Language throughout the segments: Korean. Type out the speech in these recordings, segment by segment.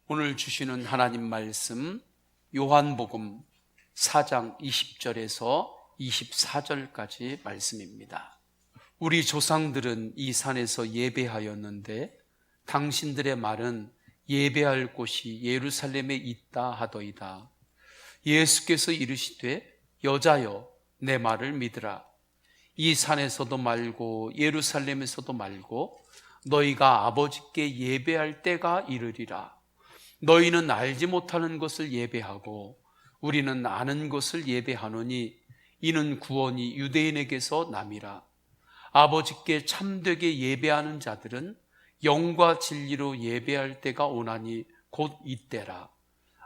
오늘 주시는 하나님 말씀 요한복음 4장 20절에서 24절까지 말씀입니다. 우리 조상들은 이 산에서 예배하였는데 당신들의 말은 예배할 곳이 예루살렘에 있다 하더이다. 예수께서 이르시되 여자여 내 말을 믿으라. 이 산에서도 말고 예루살렘에서도 말고 너희가 아버지께 예배할 때가 이르리라. 너희는 알지 못하는 것을 예배하고 우리는 아는 것을 예배하노니 이는 구원이 유대인에게서 남이라. 아버지께 참되게 예배하는 자들은 영과 진리로 예배할 때가 오나니 곧 이때라.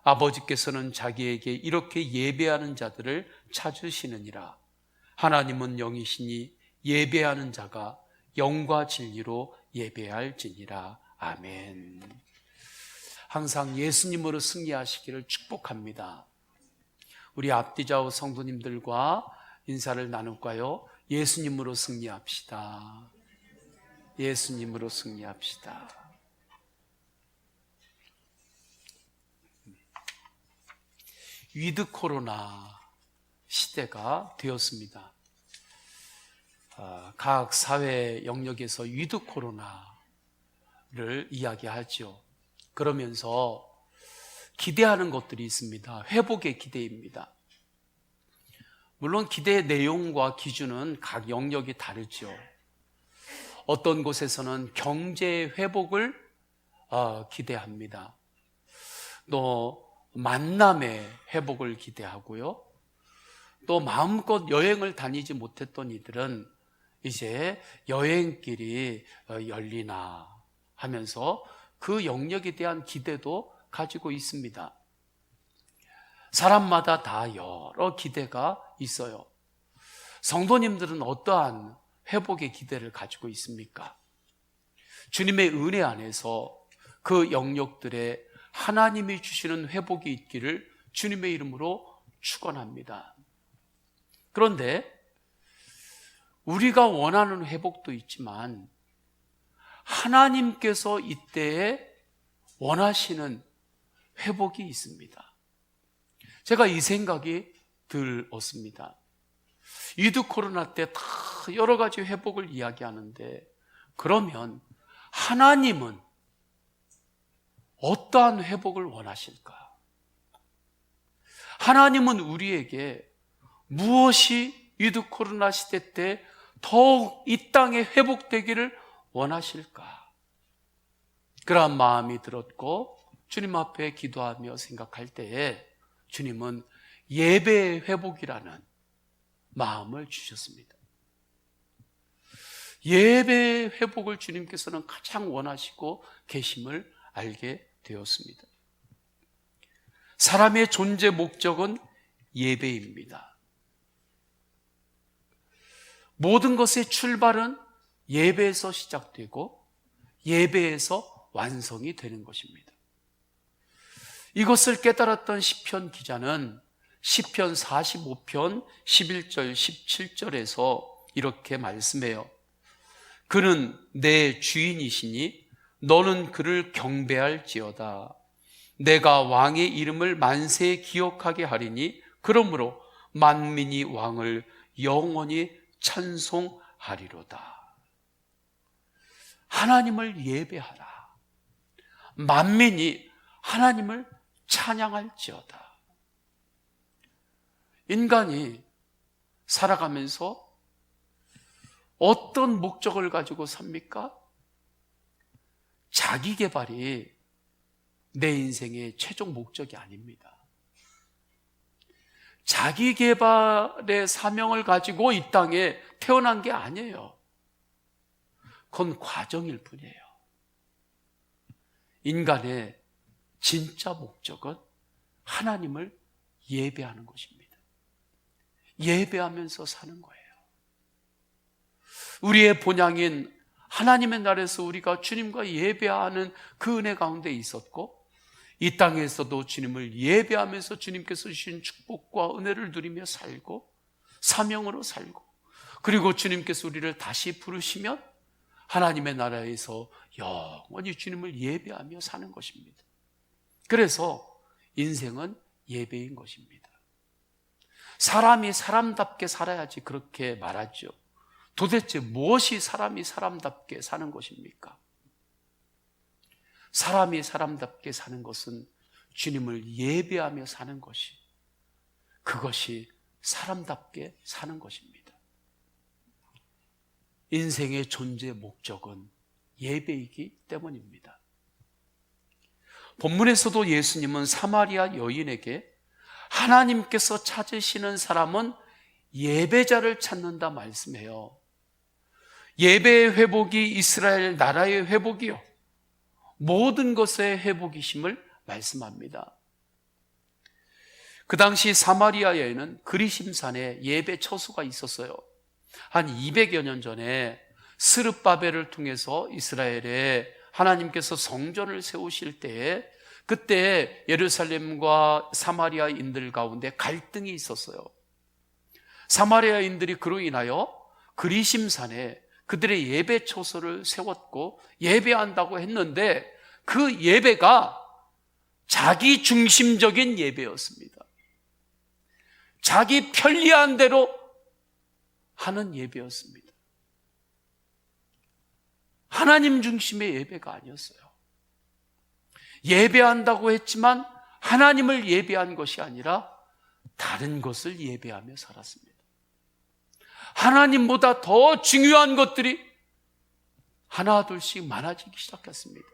아버지께서는 자기에게 이렇게 예배하는 자들을 찾으시느니라. 하나님은 영이시니 예배하는 자가 영과 진리로 예배할지니라. 아멘. 항상 예수님으로 승리하시기를 축복합니다. 우리 앞뒤좌우 성도님들과 인사를 나눌까요? 예수님으로 승리합시다. 예수님으로 승리합시다. 위드 코로나 시대가 되었습니다. 각 사회 영역에서 위드 코로나를 이야기하죠. 그러면서 기대하는 것들이 있습니다. 회복의 기대입니다. 물론 기대의 내용과 기준은 각 영역이 다르죠. 어떤 곳에서는 경제 회복을 기대합니다. 또 만남의 회복을 기대하고요. 또 마음껏 여행을 다니지 못했던 이들은 이제 여행길이 열리나 하면서 그 영역에 대한 기대도 가지고 있습니다. 사람마다 다 여러 기대가 있어요. 성도님들은 어떠한 회복의 기대를 가지고 있습니까? 주님의 은혜 안에서 그 영역들에 하나님이 주시는 회복이 있기를 주님의 이름으로 축원합니다. 그런데 우리가 원하는 회복도 있지만 하나님께서 이때에 원하시는 회복이 있습니다. 제가 이 생각이 들었습니다. 위드 코로나 때 다 여러 가지 회복을 이야기하는데 그러면 하나님은 어떠한 회복을 원하실까? 하나님은 우리에게 무엇이 위드 코로나 시대 때 더욱 이 땅에 회복되기를 원하실까? 그러한 마음이 들었고 주님 앞에 기도하며 생각할 때에 주님은 예배의 회복이라는 마음을 주셨습니다. 예배의 회복을 주님께서는 가장 원하시고 계심을 알게 되었습니다. 사람의 존재 목적은 예배입니다. 모든 것의 출발은 예배에서 시작되고 예배에서 완성이 되는 것입니다. 이것을 깨달았던 시편 기자는 시편 45편 11절 17절에서 이렇게 말씀해요. 그는 내 주인이시니 너는 그를 경배할지어다. 내가 왕의 이름을 만세에 기억하게 하리니 그러므로 만민이 왕을 영원히 찬송하리로다. 하나님을 예배하라. 만민이 하나님을 찬양할지어다. 인간이 살아가면서 어떤 목적을 가지고 삽니까? 자기 개발이 내 인생의 최종 목적이 아닙니다. 자기 개발의 사명을 가지고 이 땅에 태어난 게 아니에요. 그건 과정일 뿐이에요. 인간의 진짜 목적은 하나님을 예배하는 것입니다. 예배하면서 사는 거예요. 우리의 본향인 하나님의 나라에서 우리가 주님과 예배하는 그 은혜 가운데 있었고 이 땅에서도 주님을 예배하면서 주님께서 주신 축복과 은혜를 누리며 살고 사명으로 살고 그리고 주님께서 우리를 다시 부르시면 하나님의 나라에서 영원히 주님을 예배하며 사는 것입니다. 그래서 인생은 예배인 것입니다. 사람이 사람답게 살아야지 그렇게 말하죠. 도대체 무엇이 사람이 사람답게 사는 것입니까? 사람이 사람답게 사는 것은 주님을 예배하며 사는 것이, 그것이 사람답게 사는 것입니다. 인생의 존재 목적은 예배이기 때문입니다. 본문에서도 예수님은 사마리아 여인에게 하나님께서 찾으시는 사람은 예배자를 찾는다 말씀해요. 예배의 회복이 이스라엘 나라의 회복이요, 모든 것의 회복이심을 말씀합니다. 그 당시 사마리아에는 그리심산에 예배 처소가 있었어요. 한 200여 년 전에 스룹바벨을 통해서 이스라엘에 하나님께서 성전을 세우실 때에, 그때 예루살렘과 사마리아인들 가운데 갈등이 있었어요. 사마리아인들이 그로 인하여 그리심산에 그들의 예배 처소를 세웠고 예배한다고 했는데, 그 예배가 자기 중심적인 예배였습니다. 자기 편리한 대로 하는 예배였습니다. 하나님 중심의 예배가 아니었어요. 예배한다고 했지만 하나님을 예배한 것이 아니라 다른 것을 예배하며 살았습니다. 하나님보다 더 중요한 것들이 하나 둘씩 많아지기 시작했습니다.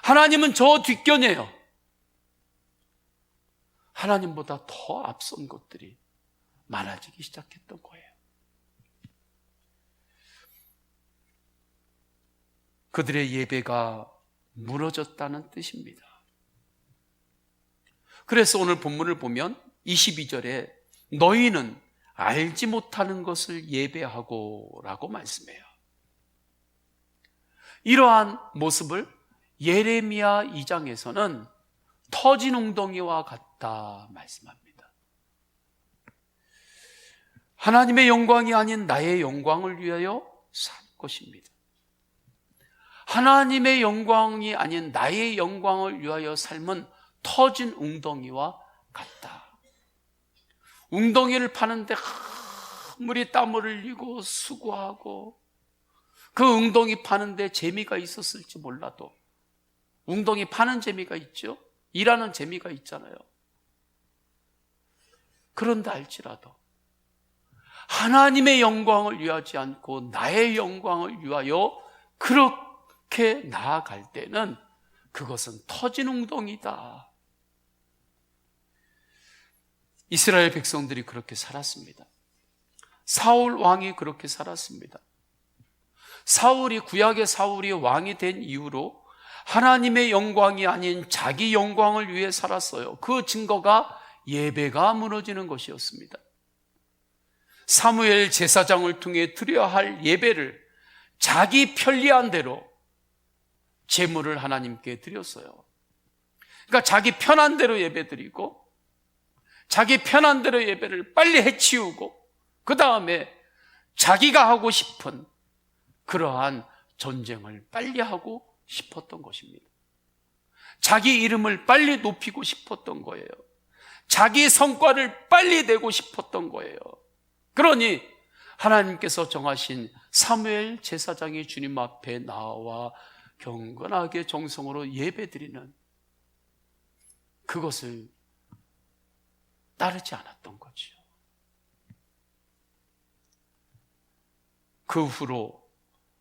하나님은 저 뒷견이에요. 하나님보다 더 앞선 것들이 많아지기 시작했던 거예요. 그들의 예배가 무너졌다는 뜻입니다. 그래서 오늘 본문을 보면 22절에 너희는 알지 못하는 것을 예배하고 라고 말씀해요. 이러한 모습을 예레미야 2장에서는 터진 웅덩이와 같다 말씀합니다. 하나님의 영광이 아닌 나의 영광을 위하여 산 것입니다. 하나님의 영광이 아닌 나의 영광을 위하여 삶은 터진 웅덩이와 같다. 웅덩이를 파는데 아무리 땀을 흘리고 수고하고 그 웅덩이 파는데 재미가 있었을지 몰라도, 웅덩이 파는 재미가 있죠. 일하는 재미가 있잖아요. 그런데 할지라도 하나님의 영광을 위하지 않고 나의 영광을 위하여 그렇게 나아갈 때는 그것은 터진 웅덩이다. 이스라엘 백성들이 그렇게 살았습니다. 사울 왕이 그렇게 살았습니다. 구약의 사울이 왕이 된 이후로 하나님의 영광이 아닌 자기 영광을 위해 살았어요. 그 증거가 예배가 무너지는 것이었습니다. 사무엘 제사장을 통해 드려야 할 예배를 자기 편리한 대로 제물을 하나님께 드렸어요. 그러니까 자기 편한 대로 예배 드리고, 자기 편한 대로 예배를 빨리 해치우고, 그 다음에 자기가 하고 싶은 그러한 전쟁을 빨리 하고 싶었던 것입니다. 자기 이름을 빨리 높이고 싶었던 거예요. 자기 성과를 빨리 내고 싶었던 거예요. 그러니 하나님께서 정하신 사무엘 제사장이 주님 앞에 나와 경건하게 정성으로 예배드리는 그것을 따르지 않았던 거죠. 그 후로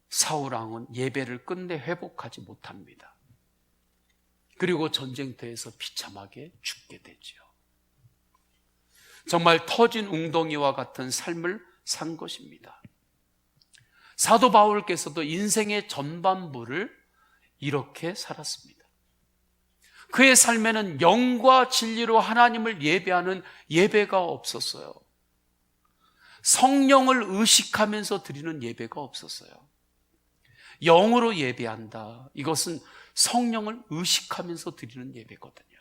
사울 왕은 예배를 끝내 회복하지 못합니다. 그리고 전쟁터에서 비참하게 죽게 되죠. 정말 터진 웅덩이와 같은 삶을 산 것입니다. 사도 바울께서도 인생의 전반부를 이렇게 살았습니다. 그의 삶에는 영과 진리로 하나님을 예배하는 예배가 없었어요. 성령을 의식하면서 드리는 예배가 없었어요. 영으로 예배한다. 이것은 성령을 의식하면서 드리는 예배거든요.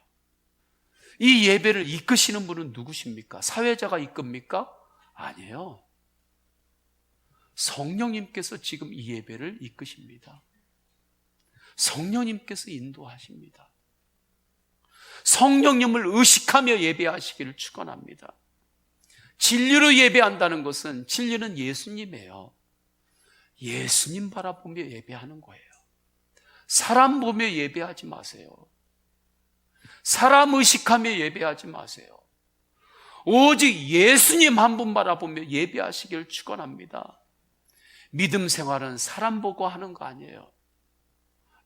이 예배를 이끄시는 분은 누구십니까? 사회자가 이끕니까? 아니에요. 성령님께서 지금 이 예배를 이끄십니다. 성령님께서 인도하십니다. 성령님을 의식하며 예배하시기를 축원합니다. 진리로 예배한다는 것은, 진리는 예수님이에요. 예수님 바라보며 예배하는 거예요. 사람 보며 예배하지 마세요. 사람 의식하며 예배하지 마세요. 오직 예수님 한 분 바라보며 예배하시기를 축원합니다. 믿음 생활은 사람 보고 하는 거 아니에요.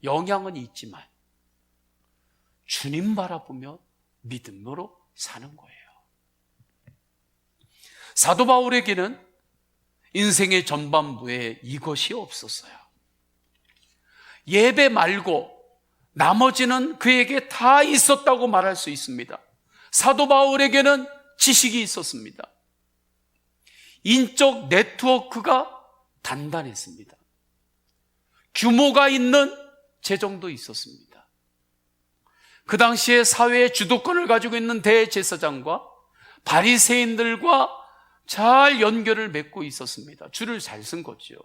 영향은 있지만 주님 바라보며 믿음으로 사는 거예요. 사도 바울에게는 인생의 전반부에 이것이 없었어요. 예배 말고 나머지는 그에게 다 있었다고 말할 수 있습니다. 사도 바울에게는 지식이 있었습니다. 인적 네트워크가 단단했습니다. 규모가 있는 재정도 있었습니다. 그 당시에 사회의 주도권을 가지고 있는 대제사장과 바리새인들과 잘 연결을 맺고 있었습니다. 줄을 잘 쓴 거죠.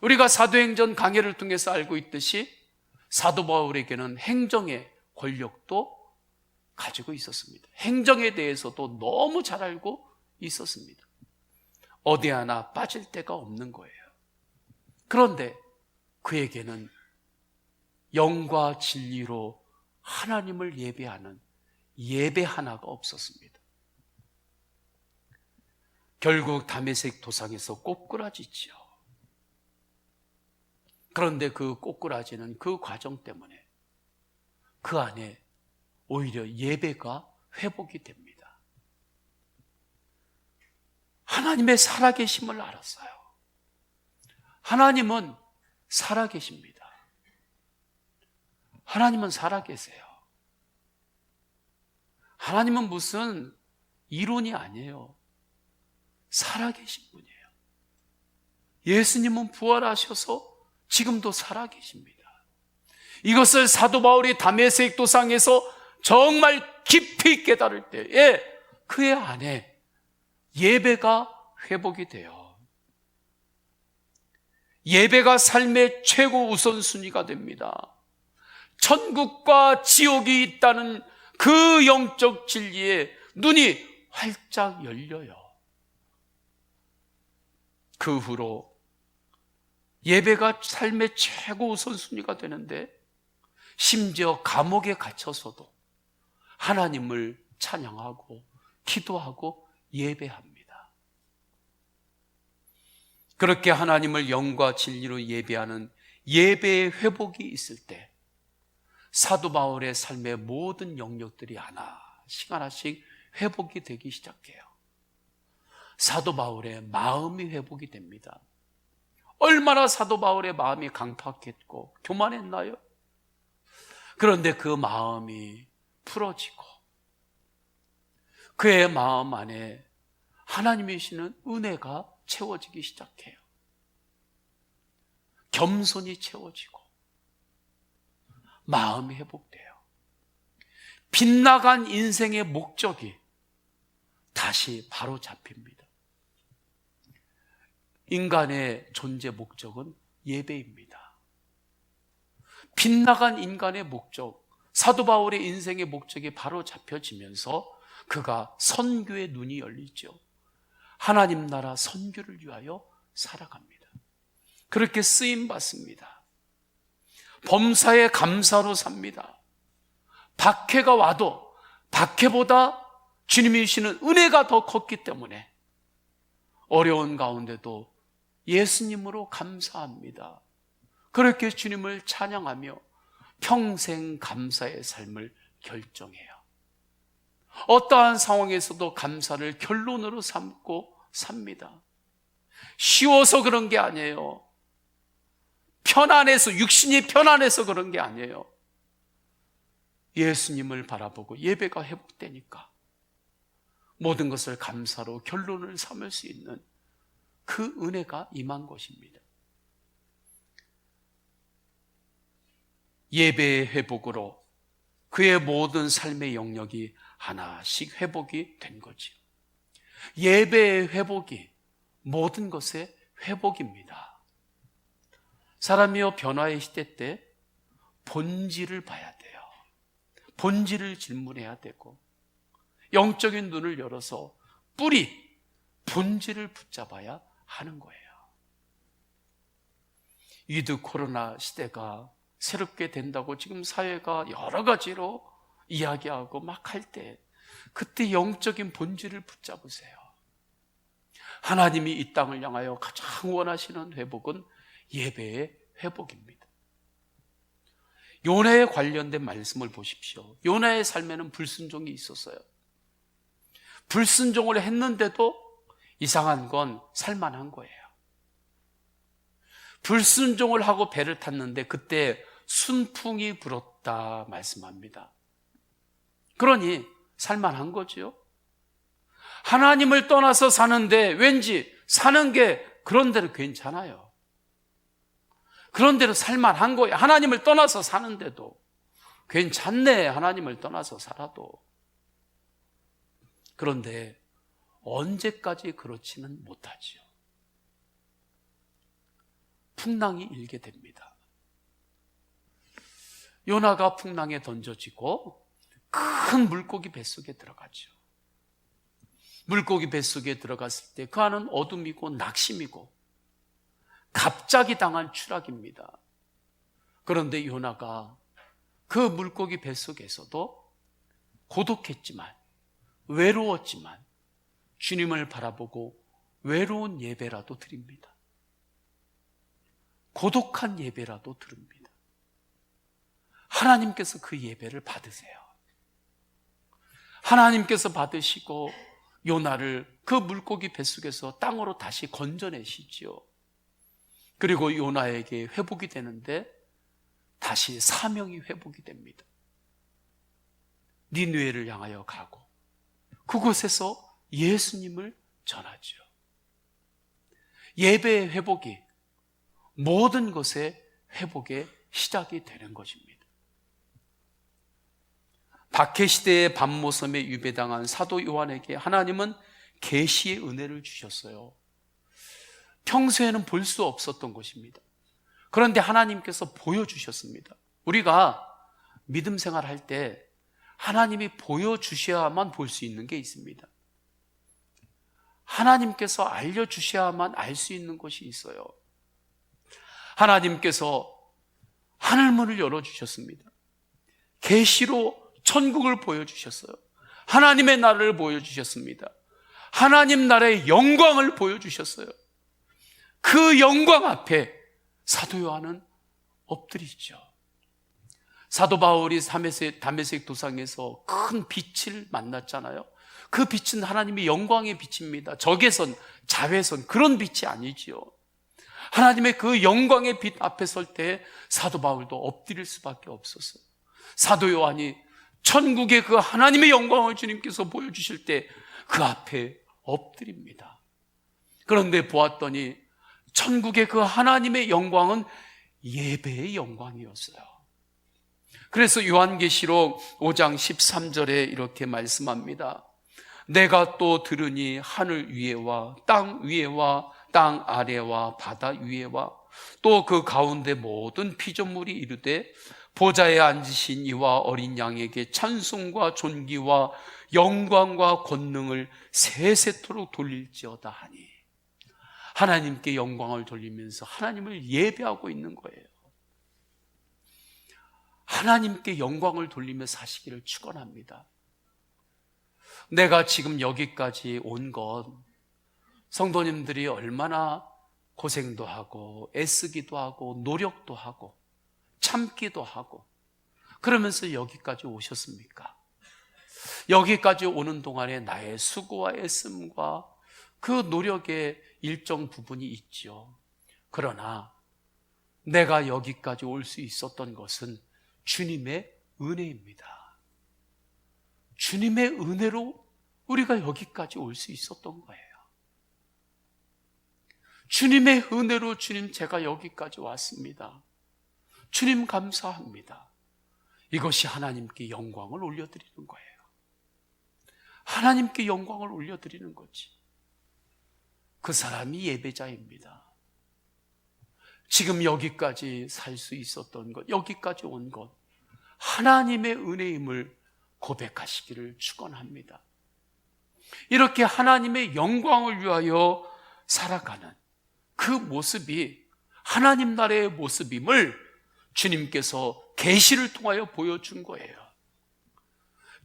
우리가 사도행전 강해를 통해서 알고 있듯이 사도 바울에게는 행정의 권력도 가지고 있었습니다. 행정에 대해서도 너무 잘 알고 있었습니다. 어디 하나 빠질 데가 없는 거예요. 그런데 그에게는 영과 진리로 하나님을 예배하는 예배 하나가 없었습니다. 결국 다메섹 도상에서 꼬꾸라지죠. 그런데 그 꼬꾸라지는 그 과정 때문에 그 안에 오히려 예배가 회복이 됩니다. 하나님의 살아계심을 알았어요. 하나님은 살아계십니다. 하나님은 살아계세요. 하나님은 무슨 이론이 아니에요. 살아계신 분이에요. 예수님은 부활하셔서 지금도 살아계십니다. 이것을 사도 바울이 다메섹 도상에서 정말 깊이 깨달을 때에 그의 안에 예배가 회복이 돼요. 예배가 삶의 최고 우선순위가 됩니다. 천국과 지옥이 있다는 그 영적 진리에 눈이 활짝 열려요. 그 후로 예배가 삶의 최고 우선순위가 되는데 심지어 감옥에 갇혀서도 하나님을 찬양하고 기도하고 예배합니다. 그렇게 하나님을 영과 진리로 예배하는 예배의 회복이 있을 때 사도 바울의 삶의 모든 영역들이 하나씩 회복이 되기 시작해요. 사도 바울의 마음이 회복이 됩니다. 얼마나 사도 바울의 마음이 강팍했고 교만했나요? 그런데 그 마음이 풀어지고 그의 마음 안에 하나님이 주시는 은혜가 채워지기 시작해요. 겸손이 채워지고 마음이 회복돼요. 빗나간 인생의 목적이 다시 바로 잡힙니다. 인간의 존재 목적은 예배입니다. 빗나간 인간의 목적, 사도 바울의 인생의 목적이 바로 잡혀지면서 그가 선교의 눈이 열리죠. 하나님 나라 선교를 위하여 살아갑니다. 그렇게 쓰임 받습니다. 범사에 감사로 삽니다. 박해가 와도 박해보다 주님이 주시는 은혜가 더 컸기 때문에 어려운 가운데도 예수님으로 감사합니다. 그렇게 주님을 찬양하며 평생 감사의 삶을 결정해요. 어떠한 상황에서도 감사를 결론으로 삼고 삽니다. 쉬워서 그런 게 아니에요. 편안해서, 육신이 편안해서 그런 게 아니에요. 예수님을 바라보고 예배가 회복되니까 모든 것을 감사로 결론을 삼을 수 있는 그 은혜가 임한 것입니다. 예배의 회복으로 그의 모든 삶의 영역이 하나씩 회복이 된 거지요. 예배의 회복이 모든 것의 회복입니다. 사람이요 변화의 시대 때 본질을 봐야 돼요. 본질을 질문해야 되고, 영적인 눈을 열어서 뿌리, 본질을 붙잡아야 하는 거예요. 위드 코로나 시대가 새롭게 된다고 지금 사회가 여러 가지로 이야기하고 막 할 때, 그때 영적인 본질을 붙잡으세요. 하나님이 이 땅을 향하여 가장 원하시는 회복은 예배의 회복입니다. 요나에 관련된 말씀을 보십시오. 요나의 삶에는 불순종이 있었어요. 불순종을 했는데도 이상한 건 살만한 거예요. 불순종을 하고 배를 탔는데 그때 순풍이 불었다 말씀합니다. 그러니 살만한 거죠. 하나님을 떠나서 사는데 왠지 사는 게 그런 대로 괜찮아요. 그런 대로 살만한 거예요. 하나님을 떠나서 사는데도 괜찮네, 하나님을 떠나서 살아도. 그런데 언제까지 그렇지는 못하지요. 풍랑이 일게 됩니다. 요나가 풍랑에 던져지고 큰 물고기 뱃속에 들어가죠. 물고기 뱃속에 들어갔을 때 그 안은 어둠이고 낙심이고 갑자기 당한 추락입니다. 그런데 요나가 그 물고기 뱃속에서도 고독했지만, 외로웠지만 주님을 바라보고 외로운 예배라도 드립니다. 고독한 예배라도 드립니다. 하나님께서 그 예배를 받으세요. 하나님께서 받으시고 요나를 그 물고기 뱃속에서 땅으로 다시 건져내시지요. 그리고 요나에게 회복이 되는데 다시 사명이 회복이 됩니다. 니느웨를 향하여 가고 그곳에서 예수님을 전하죠. 예배의 회복이 모든 것의 회복의 시작이 되는 것입니다. 박해시대의 밤모섬에 유배당한 사도 요한에게 하나님은 계시의 은혜를 주셨어요. 평소에는 볼 수 없었던 것입니다. 그런데 하나님께서 보여주셨습니다. 우리가 믿음 생활할 때 하나님이 보여주셔야만 볼 수 있는 게 있습니다. 하나님께서 알려주셔야만 알 수 있는 것이 있어요. 하나님께서 하늘문을 열어주셨습니다. 계시로 천국을 보여주셨어요. 하나님의 나라를 보여주셨습니다. 하나님 나라의 영광을 보여주셨어요. 그 영광 앞에 사도 요한은 엎드리죠. 사도 바울이 다메섹 도상에서 큰 빛을 만났잖아요. 그 빛은 하나님의 영광의 빛입니다. 적외선, 자외선 그런 빛이 아니지요. 하나님의 그 영광의 빛 앞에 설 때 사도 바울도 엎드릴 수밖에 없었어요. 사도 요한이 천국의 그 하나님의 영광을 주님께서 보여주실 때 그 앞에 엎드립니다. 그런데 보았더니 천국의 그 하나님의 영광은 예배의 영광이었어요. 그래서 요한계시록 5장 13절에 이렇게 말씀합니다. 내가 또 들으니 하늘 위에와 땅 위에와 땅 아래와 바다 위에와 또 그 가운데 모든 피조물이 이르되 보좌에 앉으신 이와 어린 양에게 찬송과 존귀와 영광과 권능을 세세토록 돌릴지어다 하니, 하나님께 영광을 돌리면서 하나님을 예배하고 있는 거예요. 하나님께 영광을 돌리며 사시기를 축원합니다. 내가 지금 여기까지 온 건 성도님들이 얼마나 고생도 하고 애쓰기도 하고 노력도 하고 참기도 하고 그러면서 여기까지 오셨습니까? 여기까지 오는 동안에 나의 수고와 애씀과 그 노력의 일정 부분이 있죠. 그러나 내가 여기까지 올 수 있었던 것은 주님의 은혜입니다. 주님의 은혜로 우리가 여기까지 올 수 있었던 거예요. 주님의 은혜로 주님 제가 여기까지 왔습니다. 주님 감사합니다. 이것이 하나님께 영광을 올려드리는 거예요. 하나님께 영광을 올려드리는 거지. 그 사람이 예배자입니다. 지금 여기까지 살 수 있었던 것, 여기까지 온 것, 하나님의 은혜임을 고백하시기를 축원합니다. 이렇게 하나님의 영광을 위하여 살아가는 그 모습이 하나님 나라의 모습임을 주님께서 계시를 통하여 보여준 거예요.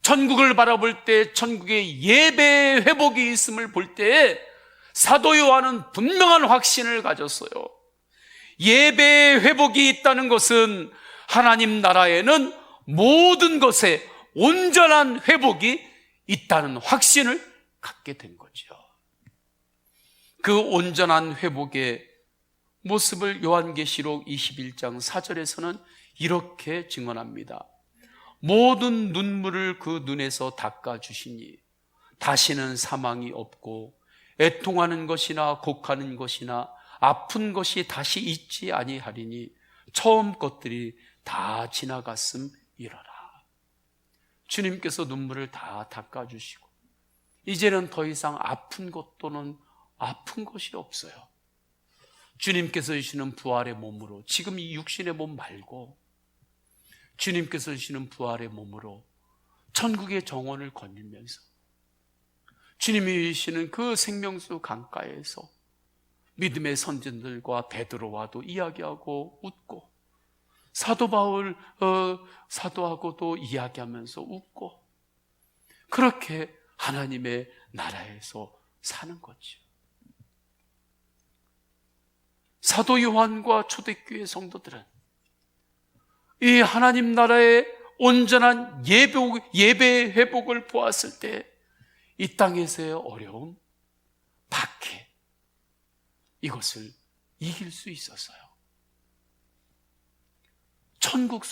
천국을 바라볼 때 천국의 예배 회복이 있음을 볼 때 사도 요한은 분명한 확신을 가졌어요. 예배 회복이 있다는 것은 하나님 나라에는 모든 것에 온전한 회복이 있다는 확신을 갖게 된 거죠. 그 온전한 회복의 모습을 요한계시록 21장 4절에서는 이렇게 증언합니다. 모든 눈물을 그 눈에서 닦아주시니 다시는 사망이 없고 애통하는 것이나 곡하는 것이나 아픈 것이 다시 있지 아니하리니 처음 것들이 다 지나갔음이러라. 주님께서 눈물을 다 닦아주시고 이제는 더 이상 아픈 것 또는 아픈 것이 없어요. 주님께서 주시는 부활의 몸으로, 지금 이 육신의 몸 말고 주님께서 주시는 부활의 몸으로 천국의 정원을 거닐면서 주님이 주시는 그 생명수 강가에서 믿음의 선진들과 베드로와도 이야기하고 웃고 사도 바울 사도하고도 이야기하면서 웃고 그렇게 하나님의 나라에서 사는 거죠. 사도 요한과 초대교회 성도들은 이 하나님 나라의 온전한 예배 회복을 보았을 때 이 땅에서의 어려움, 박해, 이것을 이길 수 있었어요. 천국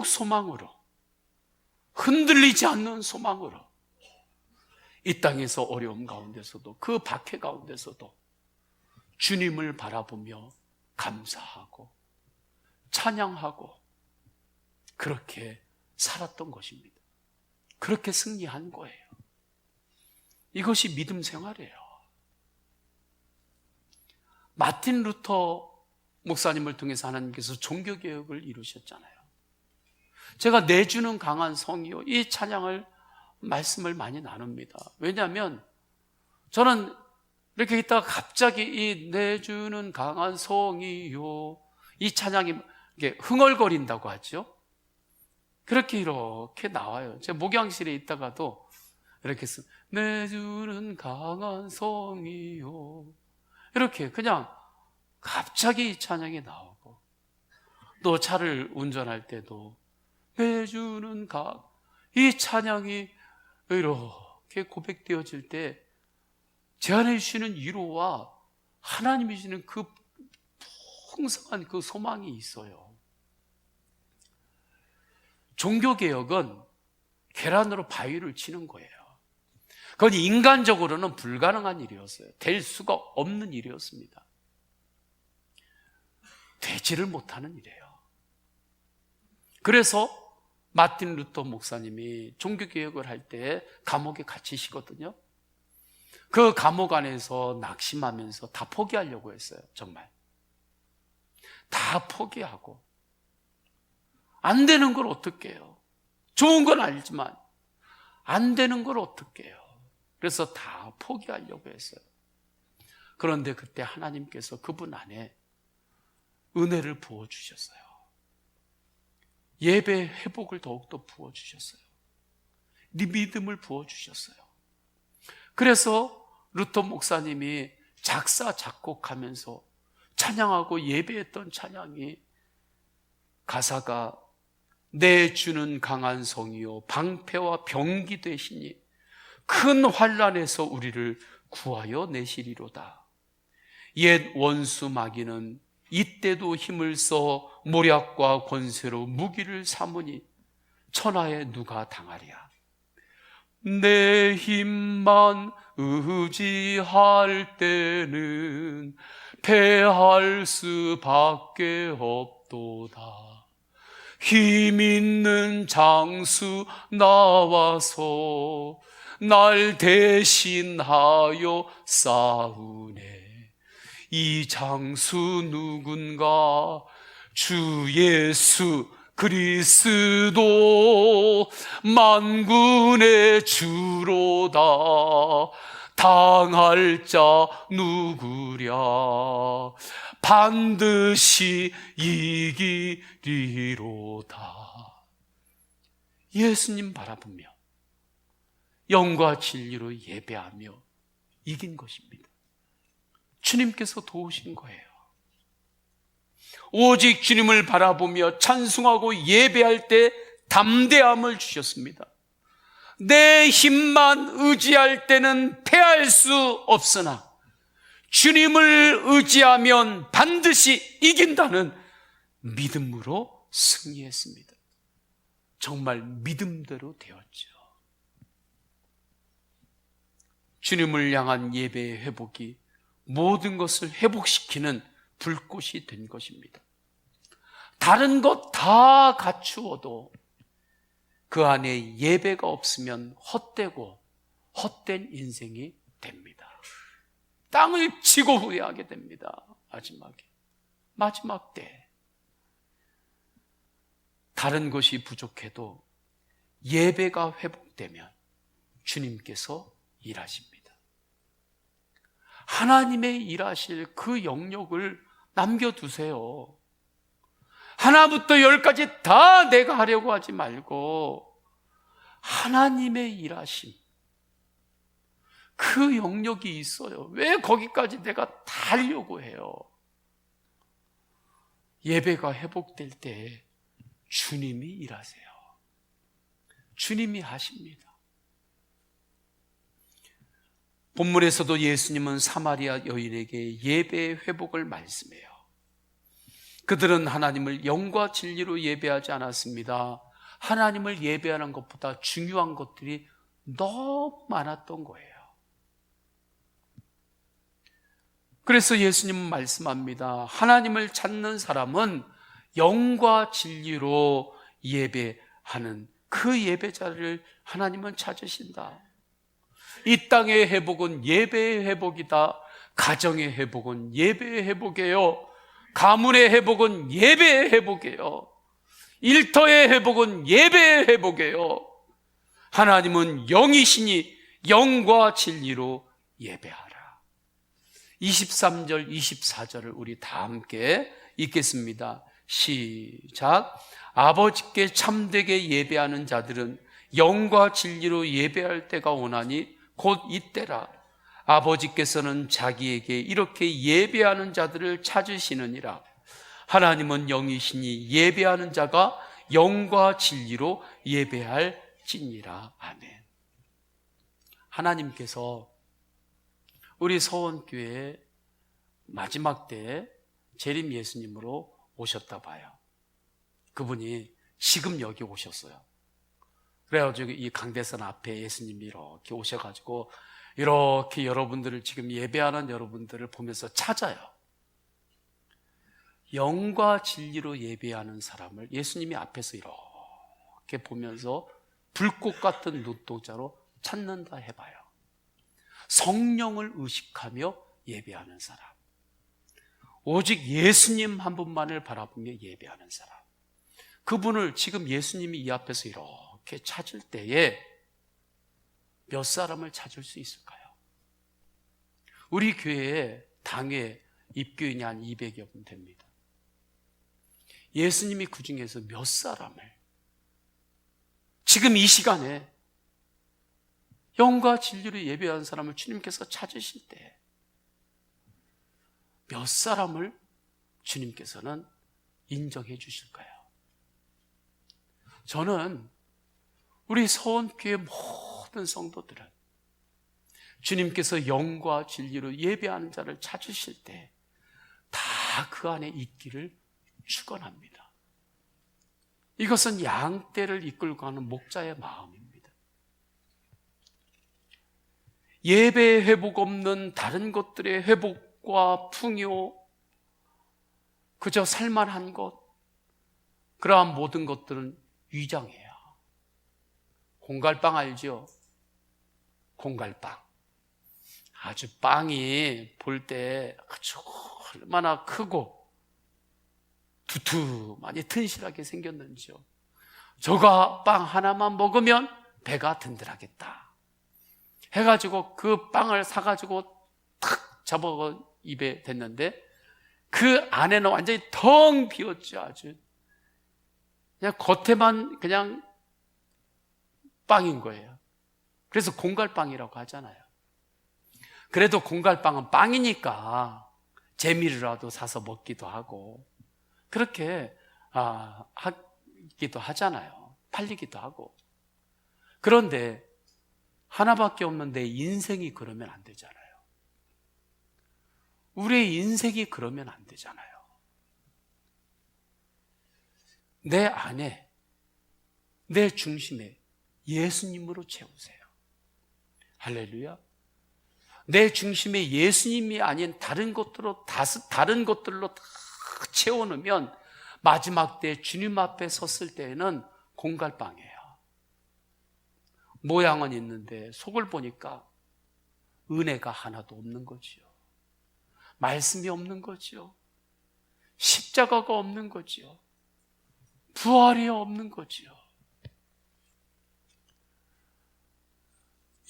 소망으로 흔들리지 않는 소망으로 이 땅에서 어려움 가운데서도 그 박해 가운데서도 주님을 바라보며 감사하고 찬양하고 그렇게 살았던 것입니다. 그렇게 승리한 거예요. 이것이 믿음 생활이에요. 마틴 루터 목사님을 통해서 하나님께서 종교개혁을 이루셨잖아요. 제가 내주는 강한 성이요, 이 찬양을 말씀을 많이 나눕니다. 왜냐하면 저는 이렇게 있다가 갑자기 이 내주는 강한 성이요, 이 찬양이 흥얼거린다고 하죠. 그렇게 이렇게 나와요. 제 목양실에 있다가도 이렇게 내주는 강한 성이요, 이렇게 그냥 갑자기 이 찬양이 나오고, 또 차를 운전할 때도 내주는 이 찬양이 이렇게 고백되어질 때 제 안에 주시는 위로와 하나님이 주시는 그 풍성한 그 소망이 있어요. 종교개혁은 계란으로 바위를 치는 거예요. 그건 인간적으로는 불가능한 일이었어요. 될 수가 없는 일이었습니다. 되지를 못하는 일이에요. 그래서 마틴 루터 목사님이 종교개혁을 할 때 감옥에 갇히시거든요. 그 감옥 안에서 낙심하면서 다 포기하려고 했어요. 정말 다 포기하고, 안 되는 걸 어떻게 해요? 좋은 건 알지만 안 되는 걸 어떻게 해요? 그래서 다 포기하려고 했어요. 그런데 그때 하나님께서 그분 안에 은혜를 부어주셨어요. 예배 회복을 더욱더 부어주셨어요. 네 믿음을 부어주셨어요. 그래서 루터 목사님이 작사 작곡하면서 찬양하고 예배했던 찬양이 가사가 내 주는 강한 성이요 방패와 병기 되시니 큰 환난에서 우리를 구하여 내시리로다. 옛 원수 마귀는 이때도 힘을 써 모략과 권세로 무기를 삼으니 천하에 누가 당하랴. 내 힘만 의지할 때는 패할 수밖에 없도다. 힘 있는 장수 나와서 날 대신하여 싸우네. 이 장수 누군가? 주 예수 그리스도 만군의 주로다. 당할 자 누구랴. 반드시 이기리로다. 예수님 바라보며 영과 진리로 예배하며 이긴 것입니다. 주님께서 도우신 거예요. 오직 주님을 바라보며 찬송하고 예배할 때 담대함을 주셨습니다. 내 힘만 의지할 때는 패할 수 없으나 주님을 의지하면 반드시 이긴다는 믿음으로 승리했습니다. 정말 믿음대로 되었죠. 주님을 향한 예배의 회복이 모든 것을 회복시키는 불꽃이 된 것입니다. 다른 것 다 갖추어도 그 안에 예배가 없으면 헛되고 헛된 인생이 됩니다. 땅을 치고 후회하게 됩니다. 마지막 때 다른 것이 부족해도 예배가 회복되면 주님께서 일하십니다. 하나님의 일하실 그 영역을 남겨두세요. 하나부터 열까지 다 내가 하려고 하지 말고 하나님의 일하심, 그 영역이 있어요. 왜 거기까지 내가 다 하려고 해요? 예배가 회복될 때 주님이 일하세요. 주님이 하십니다. 본문에서도 예수님은 사마리아 여인에게 예배의 회복을 말씀해요. 그들은 하나님을 영과 진리로 예배하지 않았습니다. 하나님을 예배하는 것보다 중요한 것들이 너무 많았던 거예요. 그래서 예수님은 말씀합니다. 하나님을 찾는 사람은 영과 진리로 예배하는 그 예배자를 하나님은 찾으신다. 이 땅의 회복은 예배의 회복이다. 가정의 회복은 예배의 회복이에요. 가문의 회복은 예배의 회복이에요. 일터의 회복은 예배의 회복이에요. 하나님은 영이시니 영과 진리로 예배하라. 23절, 24절을 우리 다 함께 읽겠습니다. 시작. 아버지께 참되게 예배하는 자들은 영과 진리로 예배할 때가 오나니 곧 이때라. 아버지께서는 자기에게 이렇게 예배하는 자들을 찾으시느니라. 하나님은 영이시니 예배하는 자가 영과 진리로 예배할지니라. 아멘. 하나님께서 우리 서원교회 마지막 때 재림 예수님으로 오셨다 봐요. 그분이 지금 여기 오셨어요. 그래가지고 이 강대산 앞에 예수님이 이렇게 오셔가지고 이렇게 여러분들을 지금 예배하는 여러분들을 보면서 찾아요. 영과 진리로 예배하는 사람을 예수님이 앞에서 이렇게 보면서 불꽃 같은 눈동자로 찾는다 해봐요. 성령을 의식하며 예배하는 사람, 오직 예수님 한 분만을 바라보며 예배하는 사람, 그분을 지금 예수님이 이 앞에서 이렇게 찾을 때에 몇 사람을 찾을 수 있을까요? 우리 교회에 당회 입교인이 한 200여 분 됩니다. 예수님이 그 중에서 몇 사람을 지금 이 시간에 영과 진리로 예배하는 사람을 주님께서 찾으실 때 몇 사람을 주님께서는 인정해 주실까요? 저는 우리 서원교회 모든 성도들은 주님께서 영과 진리로 예배하는 자를 찾으실 때 다 그 안에 있기를 축원합니다. 이것은 양떼를 이끌고 가는 목자의 마음입니다. 예배의 회복 없는 다른 것들의 회복과 풍요, 그저 살만한 것, 그러한 모든 것들은 위장이에요. 공갈빵 알죠? 공갈빵. 아주 빵이 볼 때 아주 얼마나 크고 두툼하니 튼실하게 생겼는지요. 저가 빵 하나만 먹으면 배가 든든하겠다 해가지고 그 빵을 사가지고 탁 잡아 입에 댔는데 그 안에는 완전히 텅 비었죠. 아주 그냥 겉에만 그냥 빵인 거예요. 그래서 공갈빵이라고 하잖아요. 그래도 공갈빵은 빵이니까 재미로라도 사서 먹기도 하고 그렇게 하기도 하잖아요. 팔리기도 하고. 그런데 하나밖에 없는 내 인생이 그러면 안 되잖아요. 우리의 인생이 그러면 안 되잖아요. 내 안에, 내 중심에 예수님으로 채우세요. 할렐루야. 내 중심에 예수님이 아닌 다른 것들로 다 채워놓으면 마지막 때 주님 앞에 섰을 때에는 공갈빵이에요. 모양은 있는데 속을 보니까 은혜가 하나도 없는 거지요. 말씀이 없는 거지요. 십자가가 없는 거지요. 부활이 없는 거지요.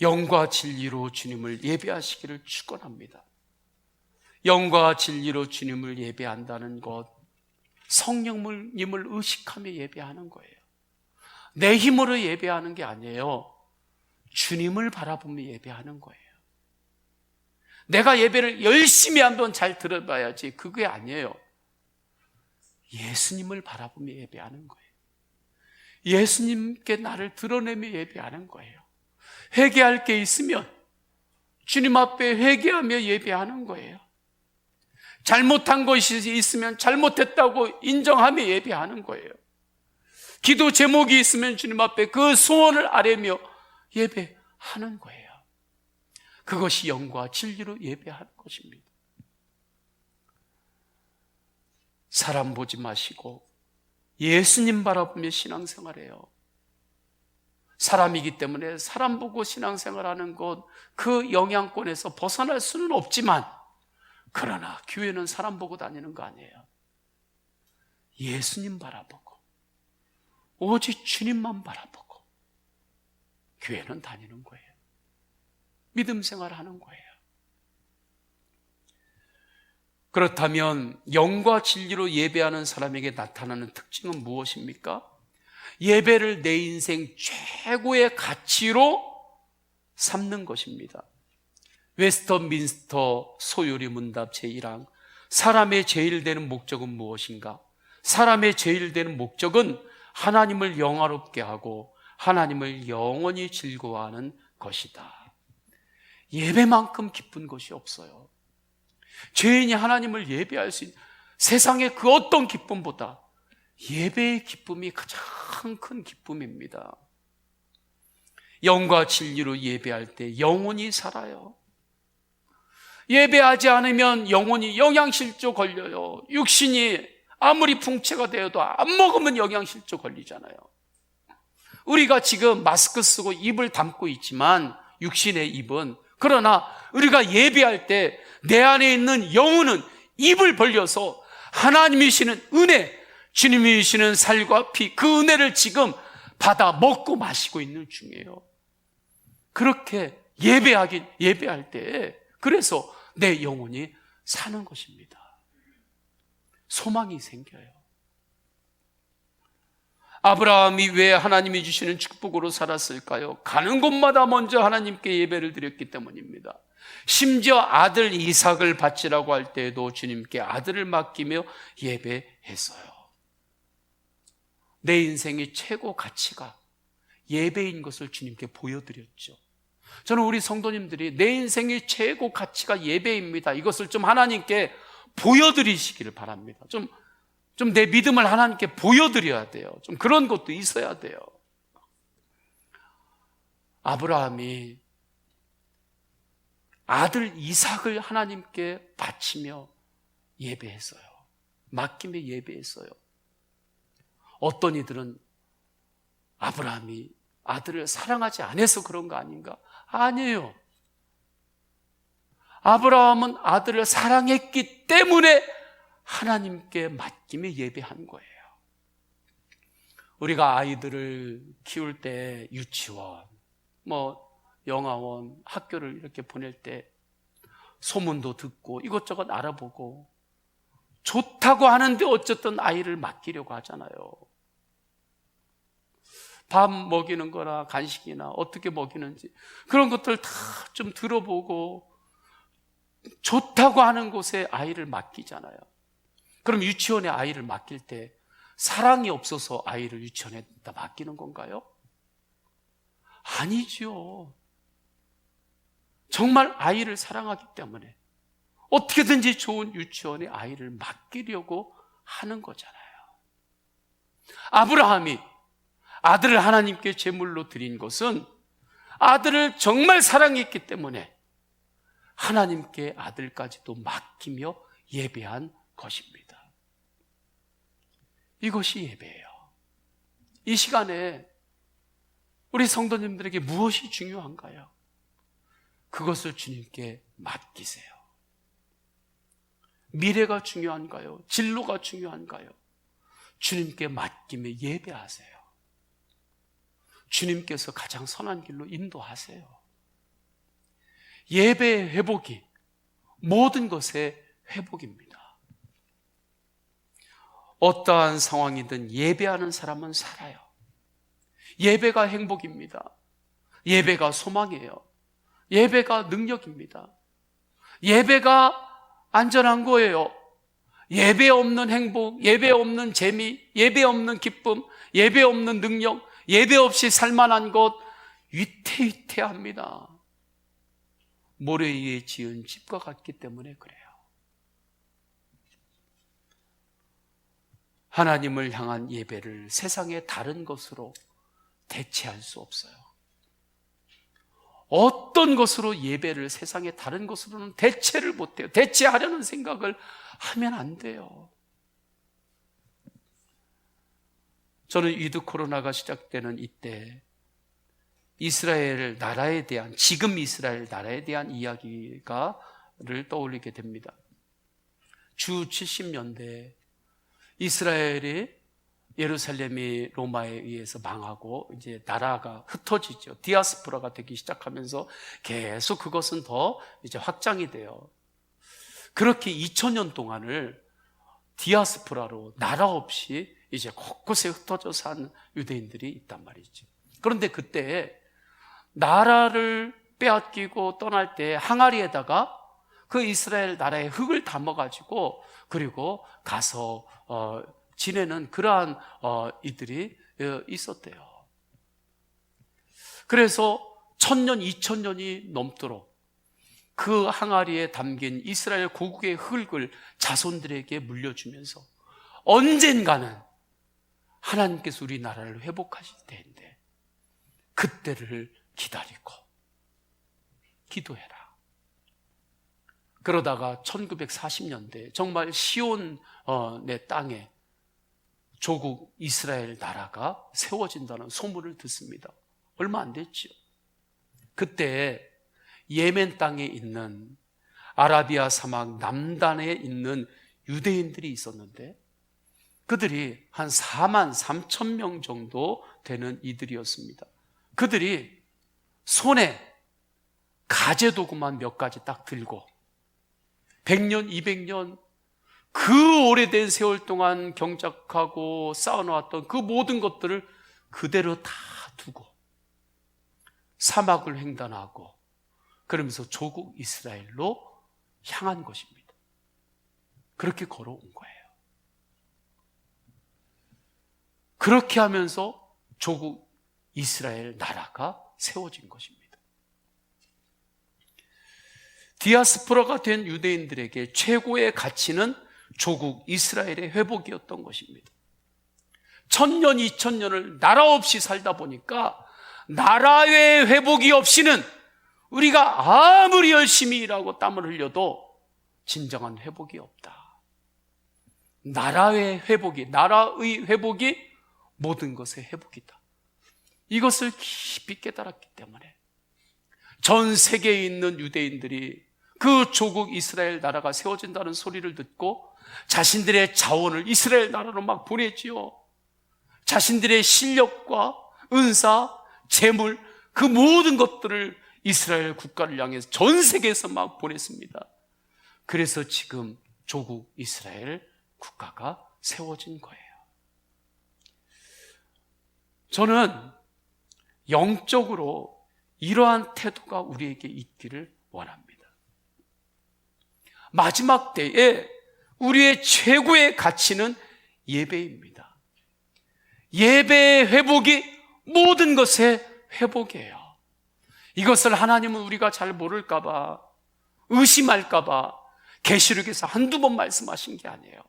영과 진리로 주님을 예배하시기를 축원합니다. 영과 진리로 주님을 예배한다는 것, 성령님을 의식하며 예배하는 거예요. 내 힘으로 예배하는 게 아니에요. 주님을 바라보며 예배하는 거예요. 내가 예배를 열심히 한번 잘 들어봐야지 그게 아니에요. 예수님을 바라보며 예배하는 거예요. 예수님께 나를 드러내며 예배하는 거예요. 회개할 게 있으면 주님 앞에 회개하며 예배하는 거예요. 잘못한 것이 있으면 잘못했다고 인정하며 예배하는 거예요. 기도 제목이 있으면 주님 앞에 그 소원을 아뢰며 예배하는 거예요. 그것이 영과 진리로 예배하는 것입니다. 사람 보지 마시고 예수님 바라보며 신앙생활해요. 사람이기 때문에 사람 보고 신앙생활하는 것, 그 영향권에서 벗어날 수는 없지만, 그러나 교회는 사람 보고 다니는 거 아니에요. 예수님 바라보고 오직 주님만 바라보고 교회는 다니는 거예요. 믿음 생활하는 거예요. 그렇다면 영과 진리로 예배하는 사람에게 나타나는 특징은 무엇입니까? 예배를 내 인생 최고의 가치로 삼는 것입니다. 웨스터민스터 소요리 문답 제1항, 사람의 제일 되는 목적은 무엇인가? 사람의 제일 되는 목적은 하나님을 영화롭게 하고 하나님을 영원히 즐거워하는 것이다. 예배만큼 기쁜 것이 없어요. 죄인이 하나님을 예배할 수 있는 세상의 그 어떤 기쁨보다 예배의 기쁨이 가장 큰 기쁨입니다. 영과 진리로 예배할 때 영혼이 살아요. 예배하지 않으면 영혼이 영양실조 걸려요. 육신이 아무리 풍채가 되어도 안 먹으면 영양실조 걸리잖아요. 우리가 지금 마스크 쓰고 입을 닫고 있지만 육신의 입은, 그러나 우리가 예배할 때 내 안에 있는 영혼은 입을 벌려서 하나님이시는 은혜, 주님이 주시는 살과 피, 그 은혜를 지금 받아 먹고 마시고 있는 중이에요. 그렇게 예배할 때 그래서 내 영혼이 사는 것입니다. 소망이 생겨요. 아브라함이 왜 하나님이 주시는 축복으로 살았을까요? 가는 곳마다 먼저 하나님께 예배를 드렸기 때문입니다. 심지어 아들 이삭을 바치라고 할 때에도 주님께 아들을 맡기며 예배했어요. 내 인생의 최고 가치가 예배인 것을 주님께 보여드렸죠. 저는 우리 성도님들이 내 인생의 최고 가치가 예배입니다, 이것을 좀 하나님께 보여드리시기를 바랍니다. 좀 내 믿음을 하나님께 보여드려야 돼요. 좀 그런 것도 있어야 돼요. 아브라함이 아들 이삭을 하나님께 바치며 예배했어요. 맡기며 예배했어요. 어떤 이들은 아브라함이 아들을 사랑하지 않아서 그런 거 아닌가? 아니에요. 아브라함은 아들을 사랑했기 때문에 하나님께 맡기며 예배한 거예요. 우리가 아이들을 키울 때 유치원, 영화원, 학교를 이렇게 보낼 때 소문도 듣고 이것저것 알아보고 좋다고 하는데 어쨌든 아이를 맡기려고 하잖아요. 밥 먹이는 거나 간식이나 어떻게 먹이는지 그런 것들 다 좀 들어보고 좋다고 하는 곳에 아이를 맡기잖아요. 그럼 유치원에 아이를 맡길 때 사랑이 없어서 아이를 유치원에다 맡기는 건가요? 아니죠. 정말 아이를 사랑하기 때문에 어떻게든지 좋은 유치원에 아이를 맡기려고 하는 거잖아요. 아브라함이 아들을 하나님께 제물로 드린 것은 아들을 정말 사랑했기 때문에 하나님께 아들까지도 맡기며 예배한 것입니다. 이것이 예배예요. 이 시간에 우리 성도님들에게 무엇이 중요한가요? 그것을 주님께 맡기세요. 미래가 중요한가요? 진로가 중요한가요? 주님께 맡기며 예배하세요. 주님께서 가장 선한 길로 인도하세요. 예배의 회복이 모든 것의 회복입니다. 어떠한 상황이든 예배하는 사람은 살아요. 예배가 행복입니다. 예배가 소망이에요. 예배가 능력입니다. 예배가 안전한 거예요. 예배 없는 행복, 예배 없는 재미, 예배 없는 기쁨, 예배 없는 능력, 예배 없이 살만한 것 위태위태합니다. 모래 위에 지은 집과 같기 때문에 그래요. 하나님을 향한 예배를 세상의 다른 것으로 대체할 수 없어요. 어떤 것으로 예배를 세상의 다른 것으로는 대체를 못해요. 대체하려는 생각을 하면 안 돼요. 저는 위드 코로나가 시작되는 이때 이스라엘 나라에 대한, 지금 이스라엘 나라에 대한 이야기를 떠올리게 됩니다. 주 70년대 이스라엘이, 예루살렘이 로마에 의해서 망하고 이제 나라가 흩어지죠. 디아스포라가 되기 시작하면서 계속 그것은 더 이제 확장이 돼요. 그렇게 2000년 동안을 디아스포라로 나라 없이 이제 곳곳에 흩어져 산 유대인들이 있단 말이죠. 그런데 그때 나라를 빼앗기고 떠날 때 항아리에다가 그 이스라엘 나라의 흙을 담아가지고 그리고 가서 지내는 그러한 이들이 있었대요. 그래서 1000년, 2000년이 넘도록 그 항아리에 담긴 이스라엘 고국의 흙을 자손들에게 물려주면서 언젠가는 하나님께서 우리 나라를 회복하실 때인데 그때를 기다리고 기도해라. 그러다가 1940년대 정말 시온의 땅에 조국 이스라엘 나라가 세워진다는 소문을 듣습니다. 얼마 안 됐죠. 그때 예멘 땅에 있는 아라비아 사막 남단에 있는 유대인들이 있었는데 그들이 한 4만 3천 명 정도 되는 이들이었습니다. 그들이 손에 가재도구만 몇 가지 딱 들고 100년, 200년 그 오래된 세월 동안 경작하고 쌓아놓았던 그 모든 것들을 그대로 다 두고 사막을 횡단하고 그러면서 조국 이스라엘로 향한 것입니다. 그렇게 걸어온 거예요. 그렇게 하면서 조국 이스라엘 나라가 세워진 것입니다. 디아스포라가 된 유대인들에게 최고의 가치는 조국 이스라엘의 회복이었던 것입니다. 1000년, 2000년을 나라 없이 살다 보니까 나라의 회복이 없이는 우리가 아무리 열심히 일하고 땀을 흘려도 진정한 회복이 없다. 나라의 회복이 모든 것의 회복이다. 이것을 깊이 깨달았기 때문에 전 세계에 있는 유대인들이 그 조국 이스라엘 나라가 세워진다는 소리를 듣고 자신들의 자원을 이스라엘 나라로 막 보내지요. 자신들의 실력과 은사, 재물, 그 모든 것들을 이스라엘 국가를 향해서 전 세계에서 막 보냈습니다. 그래서 지금 조국 이스라엘 국가가 세워진 거예요. 저는 영적으로 이러한 태도가 우리에게 있기를 원합니다. 마지막 때에 우리의 최고의 가치는 예배입니다. 예배의 회복이 모든 것의 회복이에요. 이것을 하나님은 우리가 잘 모를까봐, 의심할까봐 계시록에서 한두 번 말씀하신 게 아니에요.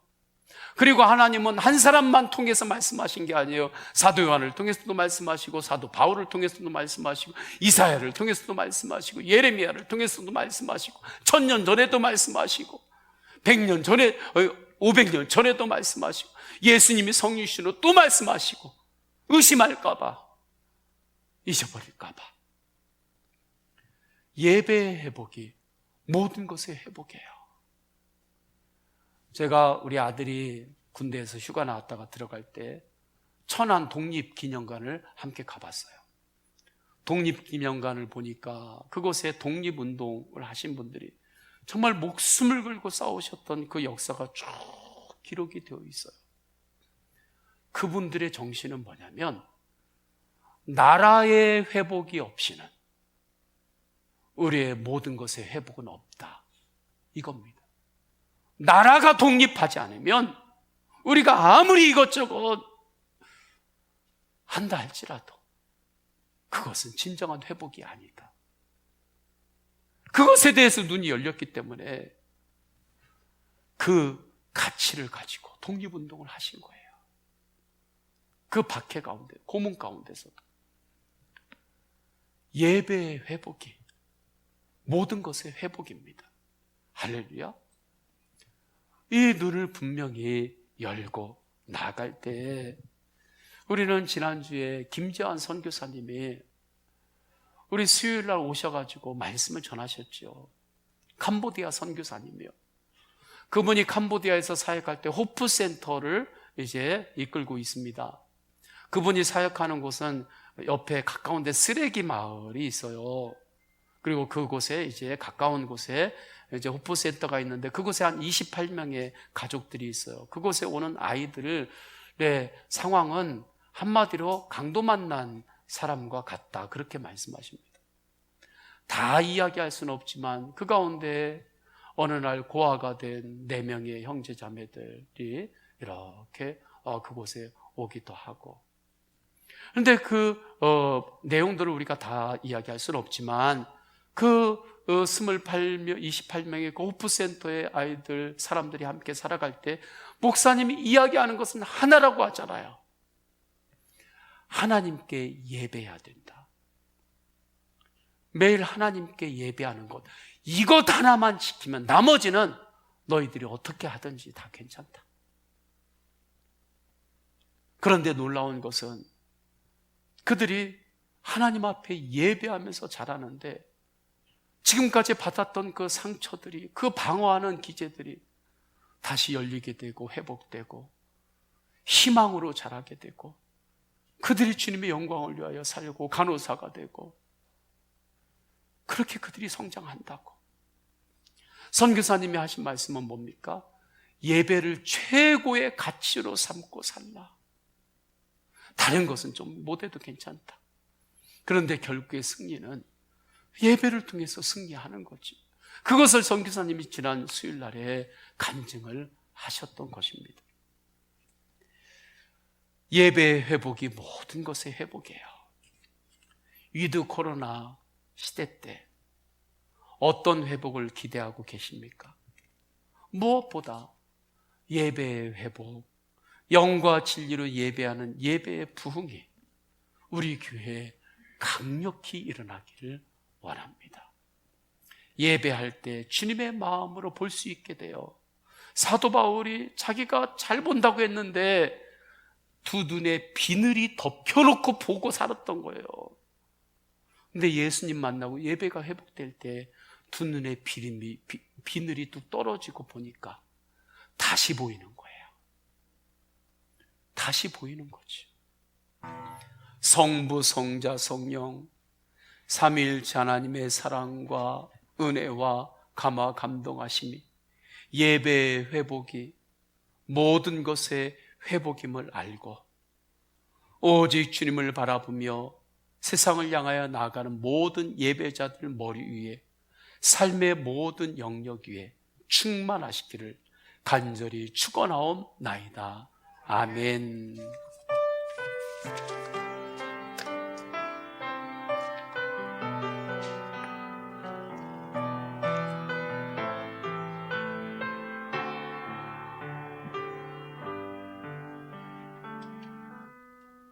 그리고 하나님은 한 사람만 통해서 말씀하신 게 아니에요. 사도 요한을 통해서도 말씀하시고, 사도 바울을 통해서도 말씀하시고, 이사야를 통해서도 말씀하시고, 예레미야를 통해서도 말씀하시고, 1000년 전에도 말씀하시고, 100년 전에, 500년 전에도 말씀하시고, 예수님이 성령이시로 또 말씀하시고, 의심할까봐, 잊어버릴까봐. 예배의 회복이 모든 것의 회복이에요. 제가 우리 아들이 군대에서 휴가 나왔다가 들어갈 때 천안 독립기념관을 함께 가봤어요. 독립기념관을 보니까 그곳에 독립운동을 하신 분들이 정말 목숨을 걸고 싸우셨던 그 역사가 쭉 기록이 되어 있어요. 그분들의 정신은 뭐냐면, 나라의 회복이 없이는 우리의 모든 것의 회복은 없다, 이겁니다. 나라가 독립하지 않으면 우리가 아무리 이것저것 한다 할지라도 그것은 진정한 회복이 아니다. 그것에 대해서 눈이 열렸기 때문에 그 가치를 가지고 독립운동을 하신 거예요. 그 박해 가운데, 고문 가운데서도. 예배의 회복이 모든 것의 회복입니다. 할렐루야. 이 눈을 분명히 열고 나아갈 때, 우리는 지난주에 김재환 선교사님이 우리 수요일날 오셔가지고 말씀을 전하셨죠. 캄보디아 선교사님이요. 그분이 캄보디아에서 사역할 때 호프센터를 이제 이끌고 있습니다. 그분이 사역하는 곳은 옆에 가까운 데 쓰레기 마을이 있어요. 그리고 그곳에 이제 가까운 곳에 이제 호프센터가 있는데, 그곳에 한 28명의 가족들이 있어요. 그곳에 오는 아이들의 상황은 한마디로 강도 만난 사람과 같다, 그렇게 말씀하십니다. 다 이야기할 수는 없지만 그 가운데 어느 날 고아가 된 4명의 형제 자매들이 이렇게 그곳에 오기도 하고. 그런데 그 내용들을 우리가 다 이야기할 수는 없지만, 그 28명의 그 호프센터의 아이들, 사람들이 함께 살아갈 때 목사님이 이야기하는 것은 하나라고 하잖아요. 하나님께 예배해야 된다. 매일 하나님께 예배하는 것, 이것 하나만 지키면 나머지는 너희들이 어떻게 하든지 다 괜찮다. 그런데 놀라운 것은 그들이 하나님 앞에 예배하면서 자라는데, 지금까지 받았던 그 상처들이, 그 방어하는 기제들이 다시 열리게 되고 회복되고 희망으로 자라게 되고, 그들이 주님의 영광을 위하여 살고 간호사가 되고, 그렇게 그들이 성장한다고. 선교사님이 하신 말씀은 뭡니까? 예배를 최고의 가치로 삼고 살라. 다른 것은 좀 못해도 괜찮다. 그런데 결국의 승리는 예배를 통해서 승리하는 거지. 그것을 선교사님이 지난 수요일 날에 간증을 하셨던 것입니다. 예배의 회복이 모든 것의 회복이에요. 위드 코로나 시대 때 어떤 회복을 기대하고 계십니까? 무엇보다 예배의 회복, 영과 진리로 예배하는 예배의 부흥이 우리 교회에 강력히 일어나기를 원합니다. 예배할 때 주님의 마음으로 볼 수 있게 돼요. 사도 바울이 자기가 잘 본다고 했는데 두 눈에 비늘이 덮여놓고 보고 살았던 거예요. 근데 예수님 만나고 예배가 회복될 때 두 눈에 비늘이 뚝 떨어지고 보니까 다시 보이는 거예요. 다시 보이는 거죠. 성부, 성자, 성령 삼위일체 하나님의 사랑과 은혜와 감화 감동하심이, 예배의 회복이 모든 것의 회복임을 알고 오직 주님을 바라보며 세상을 향하여 나아가는 모든 예배자들 머리 위에, 삶의 모든 영역 위에 충만하시기를 간절히 축원하옵나이다. 아멘.